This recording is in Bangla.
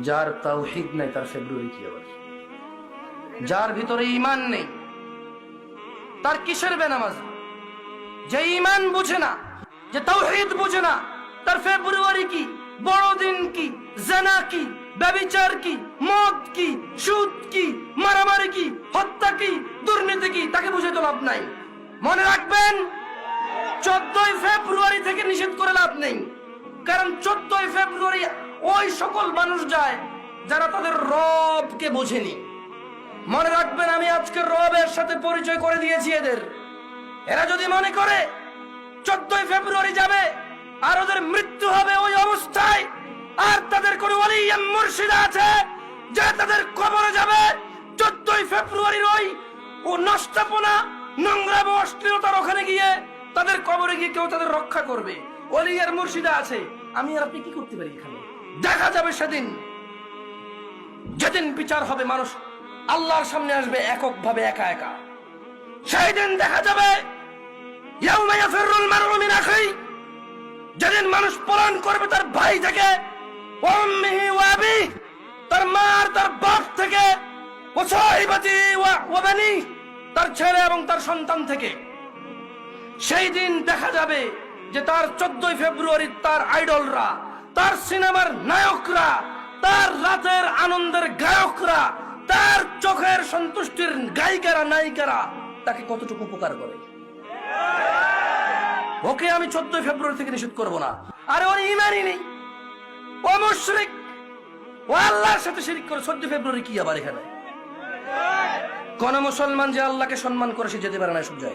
যার তাওহীদ নাই তার ফেব্রুয়ারি কি আবার? যার ভিতরে ঈমান নেই তার কিসের বেনামাজ? যে ঈমান বুঝে না, যে তাওহীদ বুঝে না, তার ফেব্রুয়ারি কি, বড়দিন কি, জিনা কি, ব্যভিচার কি, মদ কি, সুদ কি, মারামারি কি, হত্যা কি, দুর্নীতি কি, তাকে বুঝে তো লাভ নাই। মনে রাখবেন, 14 ফেব্রুয়ারি থেকে নিষেধ করে লাভ নেই। কারণ 14 ফেব্রুয়ারি ওই সকল মানুষ যায় যারা তাদের রবকে বোঝেনি। মনে রাখবেন, আমি আজকে রবের সাথে পরিচয় করে দিয়েছি এদের। এরা যদি মনে করে 14 ফেব্রুয়ারি যাবে আর ওদের মৃত্যু হবে ওই অবস্থায়, আর তাদের কোন ওলি মুর্শিদ আছে যে তাদের কবরে যাবে 14 ফেব্রুয়ারির ওই ও নষ্টপনা, নোংরা ও অশ্লীলতার ওখানে গিয়ে তাদের কবরে গিয়ে কেউ তাদের রক্ষা করবে, ওলি আর মুর্শিদা আছে, আমি আর আপনি কি করতে পারি? এখানে দেখা যাবে সেদিন, যেদিন বিচার হবে, মানুষ আল্লাহর সামনে আসবে এককভাবে, একা একা। সেই দিন দেখা যাবে ইয়াউমা ইয়াফিরুল মারউ মিন আখিহি, যেদিন মানুষ পলায়ন করবে তার ভাই থেকে, ওয়া উম্মিহি ওয়া আবিহি, তার মা আর তার বাপ থেকে, ওয়া সাহিবাতি ওয়া বানি, তার ছেলে এবং তার সন্তান থেকে। সেই দিন দেখা যাবে যে তার 14 ফেব্রুয়ারি তার আইডলরা, তার সিনেমার নায়করা, তার রাতের আনন্দের গায়করা, তার চোখের সন্তুষ্টির গায়িকারা, নায়িকারা তাকে কতটুকু উপকার করে। ওকে আমি 14 ফেব্রুয়ারি থেকে নিষেধ করব না। আরে ওর ঈমানই নেই, ও মুশরিক, ও আল্লাহর সাথে শিরক করে। 14 ফেব্রুয়ারি কি আবার এখানে? কোন মুসলমান যে আল্লাহকে সম্মান করে সে যেতে পারে না সব জায়গায়।